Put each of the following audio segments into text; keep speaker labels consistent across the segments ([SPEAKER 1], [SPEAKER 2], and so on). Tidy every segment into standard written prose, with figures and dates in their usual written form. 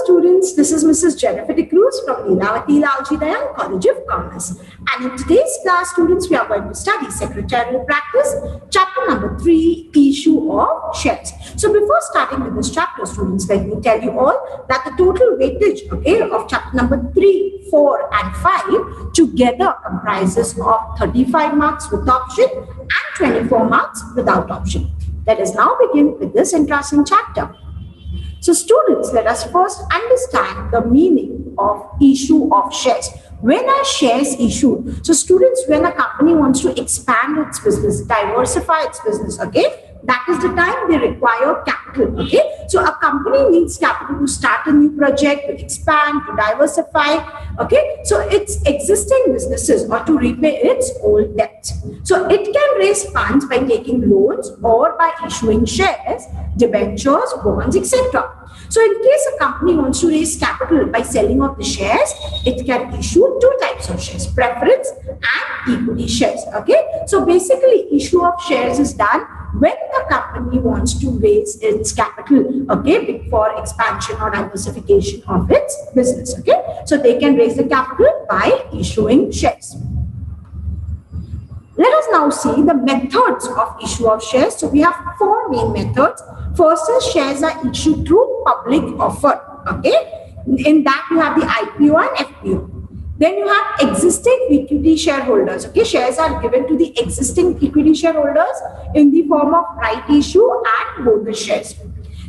[SPEAKER 1] students, this is Mrs. Jennifer Cruz from Lilavati, Lalji, Dayal, College of Commerce. And in today's class, students, we are going to study secretarial practice, chapter number 3, issue of shares. So before starting with this chapter, students, let me tell you all that the total weightage, okay, of chapter number 3, 4 and 5 together comprises of 35 marks with option and 24 marks without option. Let us now begin with this interesting chapter. So students, let us first understand the meaning of issue of shares. When are shares issued? So students, when a company wants to expand its business, diversify its business, okay, that is the time they require capital, okay. So a company needs capital to start a new project, to expand, to diversify, okay. So its existing businesses or to repay its old debt. So it can raise funds by taking loans or by issuing shares, debentures, bonds, etc. So in case a company wants to raise capital by selling off the shares, it can issue two types of shares, preference and equity shares, okay. So basically issue of shares is done when the company wants to raise its capital, okay, for expansion or diversification of its business, okay. So they can raise the capital by issuing shares. Let us now see the methods of issue of shares. So we have four main methods. First is shares are issued through public offer, okay. In that you have the IPO and FBO. Then you have existing equity shareholders, okay. Shares are given to the existing equity shareholders in the form of right issue and bonus shares.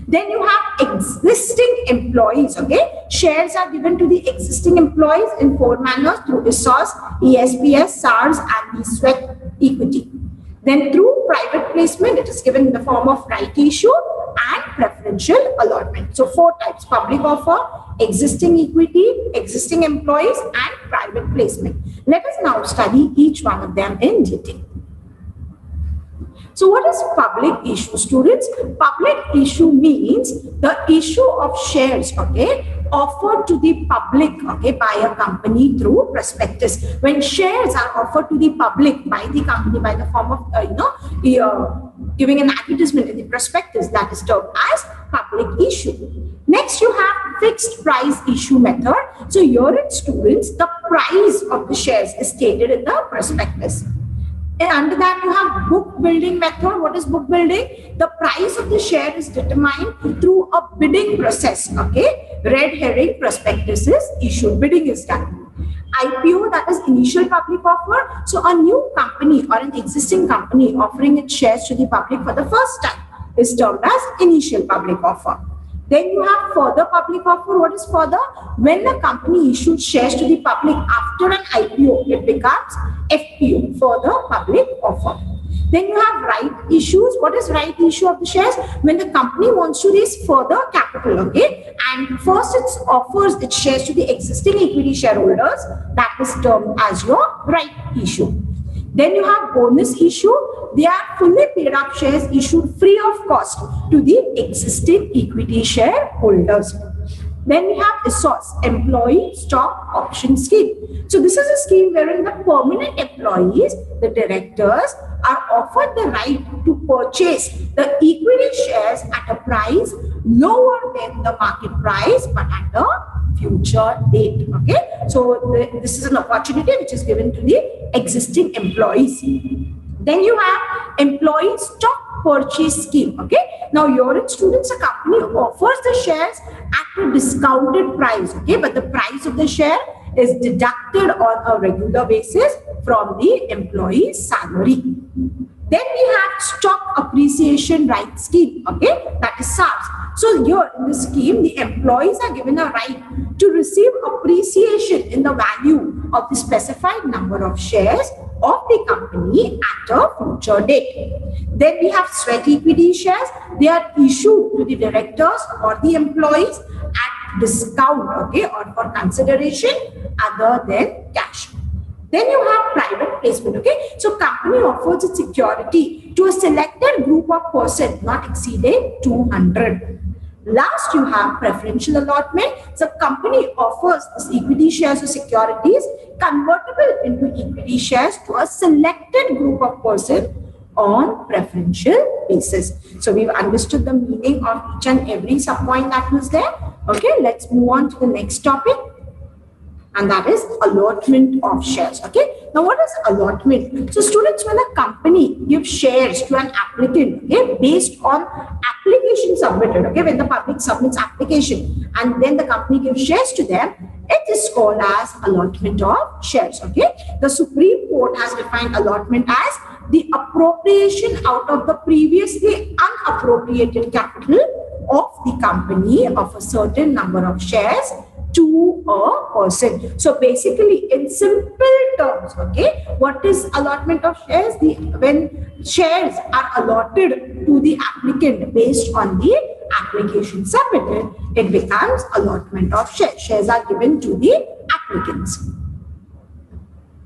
[SPEAKER 1] Then you have existing employees, okay. Shares are given to the existing employees in four manners: through ESOS, ESPS, SARS and the sweat equity. Then through private placement, it is given in the form of right issue and preferential allotment. So four types: public offer, existing equity, existing employees and private placement. Let us now study each one of them in detail. So what is public issue, students? Public issue means the issue of shares, okay, offered to the public, okay, by a company through prospectus. When shares are offered to the public by the company by the form of, giving an advertisement in the prospectus, that is termed as public issue. Next, you have fixed price issue method. So here in students, the price of the shares is stated in the prospectus. And under that, you have book building method. What is book building? The price of the share is determined through a bidding process, okay. Red herring prospectus is issued, bidding is done. IPO, that is initial public offer. So a new company or an existing company offering its shares to the public for the first time is termed as initial public offer. Then you have further public offer. What is further? When the company issues shares to the public after an IPO, it becomes FPO, further public offer. Then you have right issues. What is right issue of the shares? When the company wants to raise further capital, okay, and first it offers its shares to the existing equity shareholders, that is termed as your right issue. Then you have bonus issue. They are fully paid up shares issued free of cost to the existing equity shareholders. Then we have ESOS, Employee Stock Option Scheme. So this is a scheme wherein the permanent employees, the directors, are offered the right to purchase the equity shares at a price lower than the market price, but at a future date. Okay, so this is an opportunity which is given to the existing employees. Then you have Employee Stock Purchase Scheme. Okay, now your students, a company offers the shares at a discounted price. Okay, but the price of the share is deducted on a regular basis from the employee's salary. Then we have Stock Appreciation Right Scheme. Okay, that is SARS. So here in this scheme, the employees are given a right to receive appreciation in the value of the specified number of shares of the company at a future date. Then we have sweat equity shares. They are issued to the directors or the employees at discount, okay, or for consideration other than cash. Then you have private placement, okay. So company offers its security to a selected group of persons not exceeding 200. Last, you have preferential allotment. So company offers this equity shares or securities convertible into equity shares to a selected group of persons on preferential basis. So we've understood the meaning of each and every subpoint that was there. Okay, let's move on to the next topic, and that is allotment of shares. Okay, now what is allotment? So students, when a company gives shares to an applicant, okay, based on application submitted, okay, when the public submits application and then the company gives shares to them, it is called as allotment of shares. Okay, the Supreme Court has defined allotment as the appropriation out of the previously unappropriated capital of the company of a certain number of shares to a person. So basically, in simple terms, okay, what is allotment of shares? When shares are allotted to the applicant based on the application submitted, it becomes allotment of shares. Shares are given to the applicants.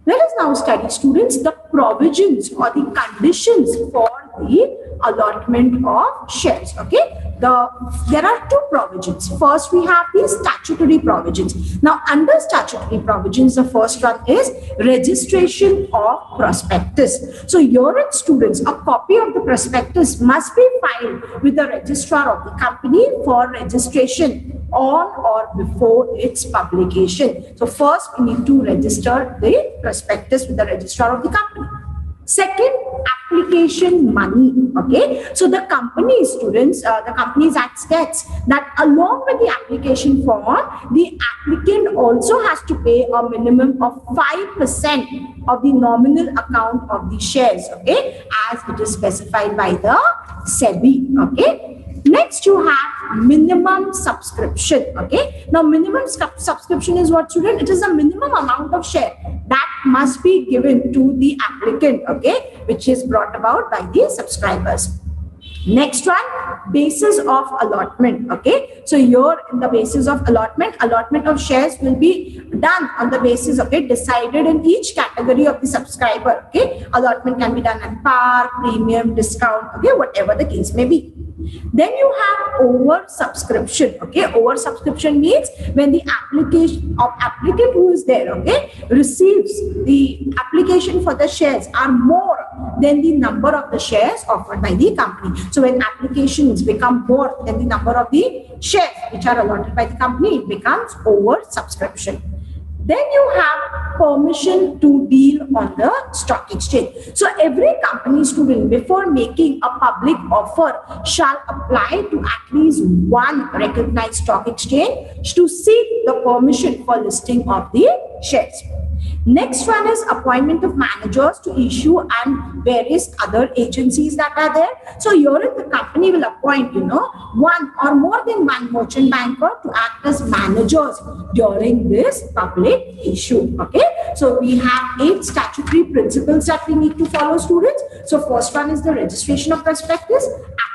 [SPEAKER 1] Let us now study, students, the provisions or the conditions for the allotment of shares. Okay, there are two provisions. First, we have the statutory provisions. Now, under statutory provisions, the first one is registration of prospectus. So, here, students, a copy of the prospectus must be filed with the registrar of the company for registration on or before its publication. So, first, we need to register the prospectus with the registrar of the company. Second, application money. Okay, so the company, students, the Companies Act states that along with the application form, the applicant also has to pay a minimum of 5% of the nominal account of the shares. Okay, as it is specified by the SEBI. Okay. Next, you have minimum subscription. Okay, now minimum subscription is what, student? It is a minimum amount of share that must be given to the applicant, okay, which is brought about by the subscribers. Next one, basis of allotment. Okay, so here in the basis of allotment of shares will be done on the basis, okay, decided in each category of the subscriber. Okay, allotment can be done at par, premium, discount, okay, whatever the case may be. Then you have over subscription. Okay, over subscription means when the applicant who is there, okay, receives the application for the shares are more than the number of the shares offered by the company. So when applications become more than the number of the shares which are allotted by the company, it becomes over subscription. Then you have permission to deal on the stock exchange. So every company, student, before making a public offer shall apply to at least one recognized stock exchange to seek the permission for listing of the shares. Next one is appointment of managers to issue and various other agencies that are there. So here the company will appoint, one or more than one merchant banker to act as managers during this public issue. Okay, so we have 8 statutory principles that we need to follow, students. So first one is the registration of prospectus,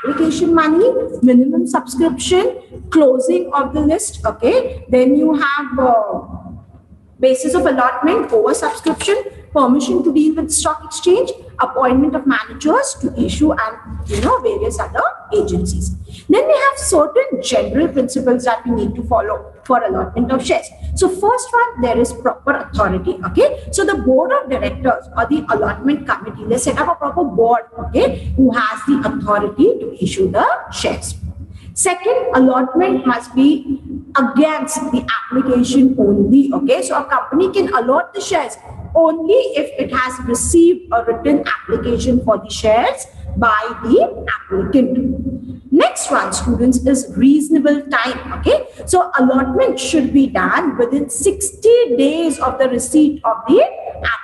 [SPEAKER 1] application money, minimum subscription, closing of the list. Okay, then you have basis of allotment, over subscription, permission to deal with stock exchange, appointment of managers to issue and various other agencies. Then we have certain general principles that we need to follow for allotment of shares. So first one, there is proper authority. Okay, so the board of directors or the allotment committee, they set up a proper board, okay, who has the authority to issue the shares. Second, allotment must be against the application only. Okay, so a company can allot the shares only if it has received a written application for the shares by the applicant. Next one, students, is reasonable time. Okay, so allotment should be done within 60 days of the receipt of the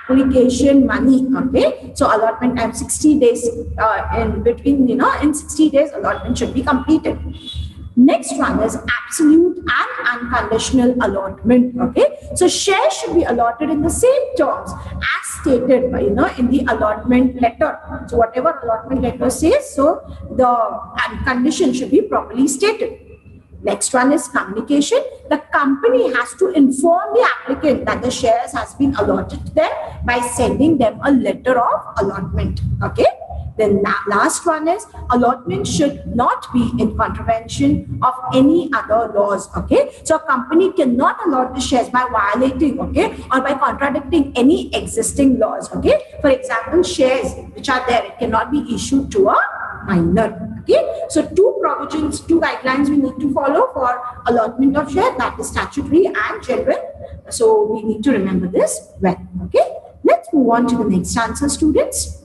[SPEAKER 1] application money. Okay, so allotment time 60 days, in between, in 60 days allotment should be completed. Next one is absolute and unconditional allotment. Okay, so shares should be allotted in the same terms as stated by, in the allotment letter. So whatever allotment letter says, so the condition should be properly stated. Next one is communication. The company has to inform the applicant that the shares has been allotted to them by sending them a letter of allotment. Okay. Then last one is allotment should not be in contravention of any other laws. Okay, so a company cannot allot the shares by violating, okay, or by contradicting any existing laws. Okay, for example, shares which are there, it cannot be issued to a minor. Okay, so two provisions, two guidelines we need to follow for allotment of share, that is statutory and general. So we need to remember this well. Okay, let's move on to the next answer, students.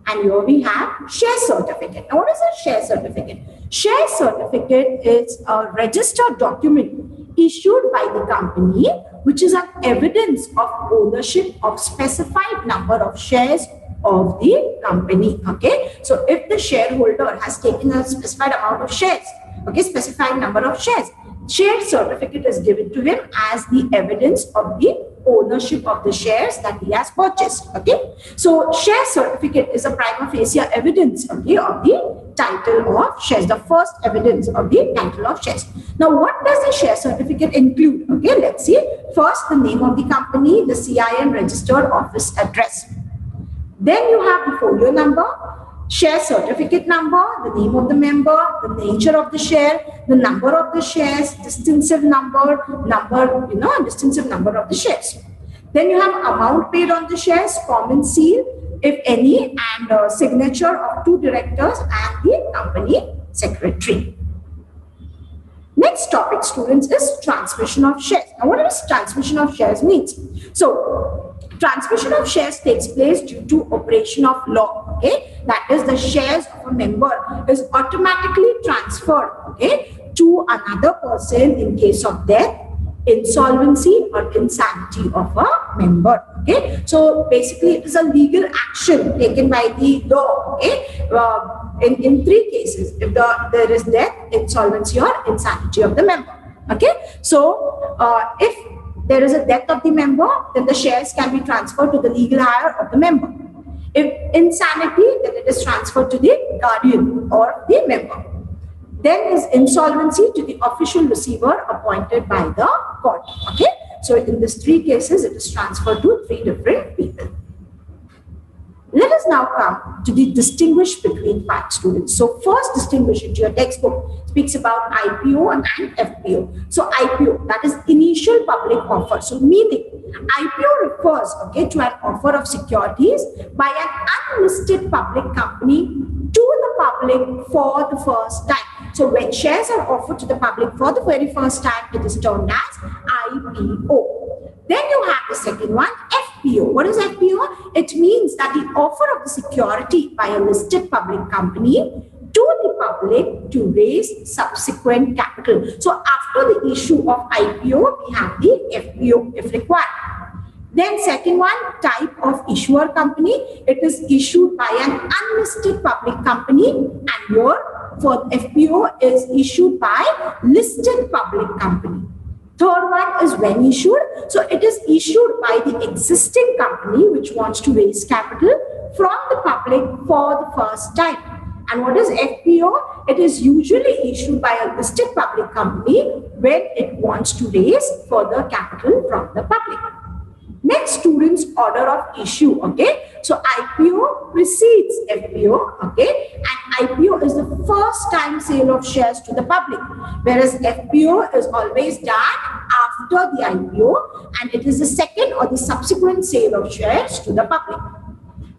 [SPEAKER 1] And here we have share certificate. Now, what is a share certificate? Share certificate is a registered document issued by the company, which is an evidence of ownership of specified number of shares of the company. Okay, so if the shareholder has taken a specified amount of shares, okay, specified number of shares, share certificate is given to him as the evidence of the ownership of the shares that he has purchased. Okay, so share certificate is a prima facie evidence, okay, of the title of shares, the first evidence of the title of shares. Now, what does the share certificate include? Okay, let's see. First, the name of the company, the CIN registered office address. Then you have the folio number, share certificate number, the name of the member, the nature of the share, the number of the shares, distinctive number, distinctive number of the shares. Then you have amount paid on the shares, common seal, if any, and signature of two directors and the company secretary. Next topic, students, is transmission of shares. Now, what does transmission of shares means? So, transmission of shares takes place due to operation of law. Okay, that is, the shares of a member is automatically transferred, okay, to another person in case of death, insolvency, or insanity of a member. Okay, so basically it is a legal action taken by the law. Okay, in three cases: if there is death, insolvency, or insanity of the member. Okay, so if there is a death of the member, then the shares can be transferred to the legal heir of the member. If insanity, then it is transferred to the guardian or the member. Then is insolvency to the official receiver appointed by the court. Okay, so in these three cases, it is transferred to three different people. Let us now come to the distinguish between part, students. So first, distinguish into your textbook speaks about IPO and FBO. So IPO, that is initial public offer. So meaning IPO refers, okay, to an offer of securities by an unlisted public company to the public for the first time. So when shares are offered to the public for the very first time, it is termed as IPO. Then you have the second one, FBO. What is FBO? It means that the offer of the security by a listed public company to the public to raise subsequent capital. So after the issue of IPO, we have the FBO if required. Then second one, type of issuer company. It is issued by an unlisted public company, and here for FBO is issued by listed public company. Third one is when issued. So it is issued by the existing company which wants to raise capital from the public for the first time. And what is FBO? It is usually issued by a listed public company when it wants to raise further capital from the public. Next, students, order of issue. Okay, so IPO precedes FBO. Okay, and IPO is the first time sale of shares to the public, whereas FBO is always done after the IPO, and it is the second or the subsequent sale of shares to the public.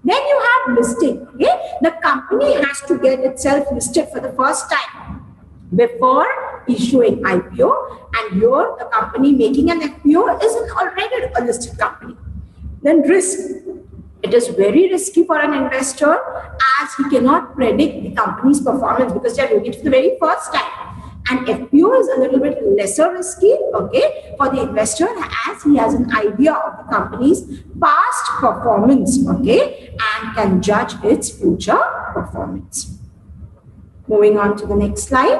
[SPEAKER 1] Then you have listing. Okay, the company has to get itself listed for the first time before issuing IPO, and here the company making an FPO is already a listed company. Then risk. It is very risky for an investor as he cannot predict the company's performance because they are doing it for the very first time. And FPO is a little bit lesser risky, okay, for the investor as he has an idea of the company's past performance, okay, and can judge its future performance. Moving on to the next slide.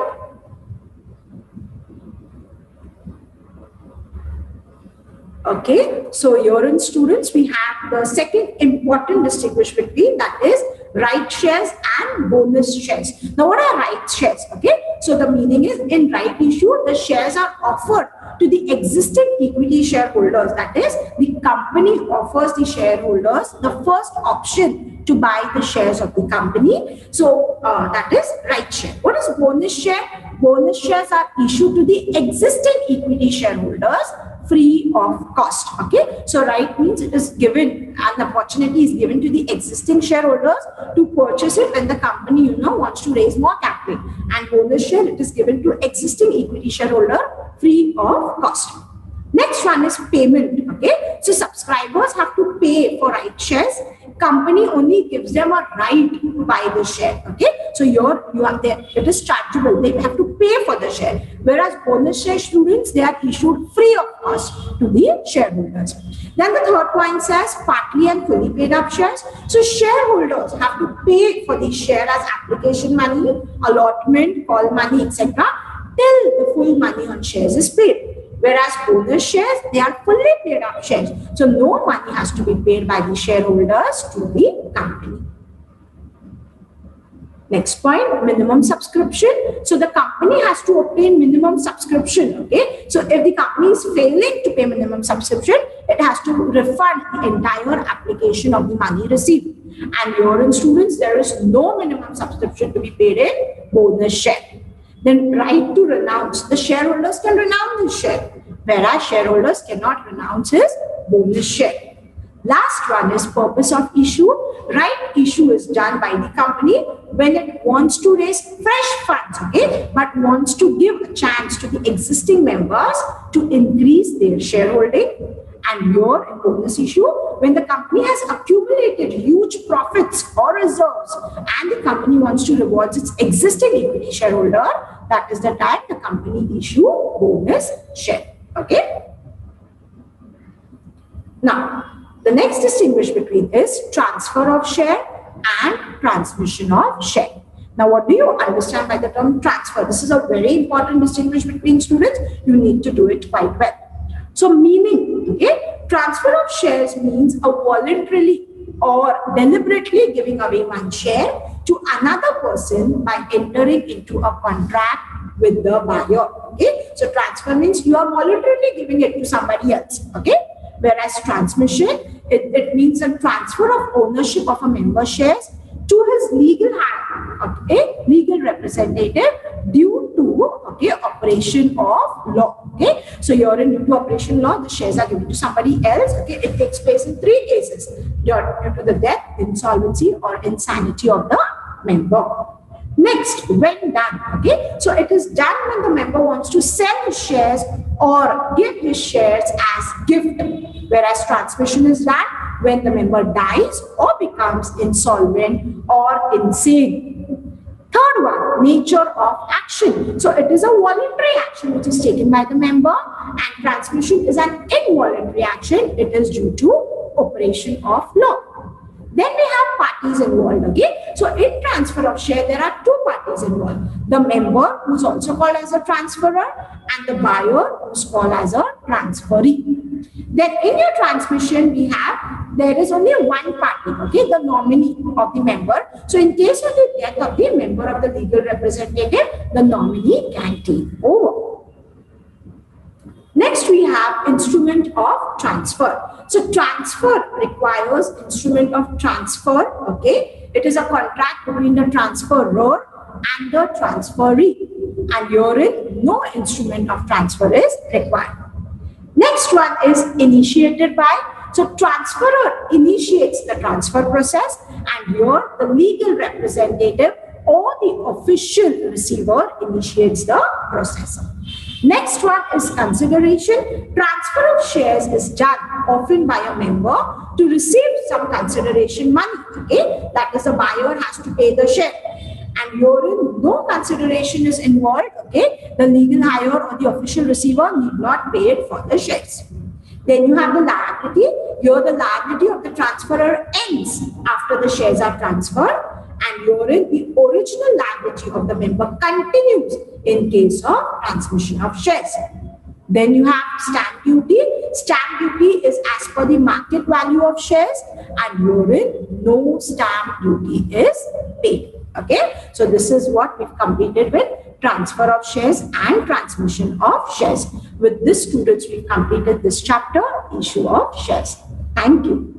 [SPEAKER 1] Okay, so here in students, we have the second important distinguish between, that is right shares and bonus shares. Now, what are right shares? Okay, so the meaning is in right issue, the shares are offered to the existing equity shareholders. That is, the company offers the shareholders the first option to buy the shares of the company. So that is right share. What is bonus share? Bonus shares are issued to the existing equity shareholders free of cost. Okay, so right means it is given, an opportunity is given to the existing shareholders to purchase it when the company wants to raise more capital, and bonus share, it is given to existing equity shareholder free of cost. Next one is payment. Okay, so subscribers have to pay for right shares. Company only gives them a right to buy the share. Okay, so you are there, it is chargeable, they have to pay for the share, whereas bonus share, students, they are issued free of cost to the shareholders. Then the third point says partly and fully paid up shares. So shareholders have to pay for the share as application money, allotment, call money, etc., till the full money on shares is paid. Whereas bonus shares, they are fully paid up shares. So no money has to be paid by the shareholders to the company. Next point, minimum subscription. So the company has to obtain minimum subscription. Okay, so if the company is failing to pay minimum subscription, it has to refund the entire application of the money received. And here in students, there is no minimum subscription to be paid in bonus share. Then right to renounce. The shareholders can renounce his share, whereas shareholders cannot renounce his bonus share. Last one is purpose of issue. Right issue is done by the company when it wants to raise fresh funds, okay, but wants to give a chance to the existing members to increase their shareholding. And here in bonus issue, when the company has accumulated huge profits or reserves and the company wants to reward its existing equity shareholder, that is the time the company issue bonus share. Okay. Now, the next distinguish between is transfer of share and transmission of share. Now, what do you understand by the term transfer? This is a very important distinguish between students. You need to do it quite well. So meaning, okay, transfer of shares means a voluntarily or deliberately giving away one share to another person by entering into a contract with the buyer. Okay, so transfer means you are voluntarily giving it to somebody else. Okay, whereas transmission, it means a transfer of ownership of a member shares to his legal hand, okay, legal representative due to, okay, operation of law. Okay, so you're in due to operation law, the shares are given to somebody else. Okay, it takes place in three cases: due to the death, insolvency, or insanity of the member. Next, when done, okay, so it is done when the member wants to sell his shares or give his shares as gift, whereas transmission is done when the member dies or becomes insolvent or insane. Third one, nature of action. So it is a voluntary action which is taken by the member, and transmission is an involuntary action. It is due to operation of law. Then we have parties involved. Okay, so in transfer of share, there are two parties involved: the member, who is also called as a transferor, and the buyer, who is called as a transferee. Then in your transmission, we have, there is only one party, okay, the nominee of the member. So in case of the death of the member of the legal representative, the nominee can take over. Next, we have instrument of transfer. So transfer requires instrument of transfer. Okay, it is a contract between the transferor and the transferee, and herein no instrument of transfer is required. Next one is initiated by. So transferor initiates the transfer process, and here the legal representative or the official receiver initiates the process. Next one is consideration. Transfer of shares is done often by a member to receive some consideration money. Okay, that is, the buyer has to pay the share, and herein no consideration is involved. Okay, the legal hire or the official receiver need not pay it for the shares. Then you have the liability. Here the liability of the transferor ends after the shares are transferred, and herein the original liability of the member continues in case of transmission of shares. Then you have stamp duty. Stamp duty is as per the market value of shares, and herein no stamp duty is paid. Okay, so this is what we've completed with transfer of shares and transmission of shares. With this, students, we've completed this chapter, issue of shares. Thank you.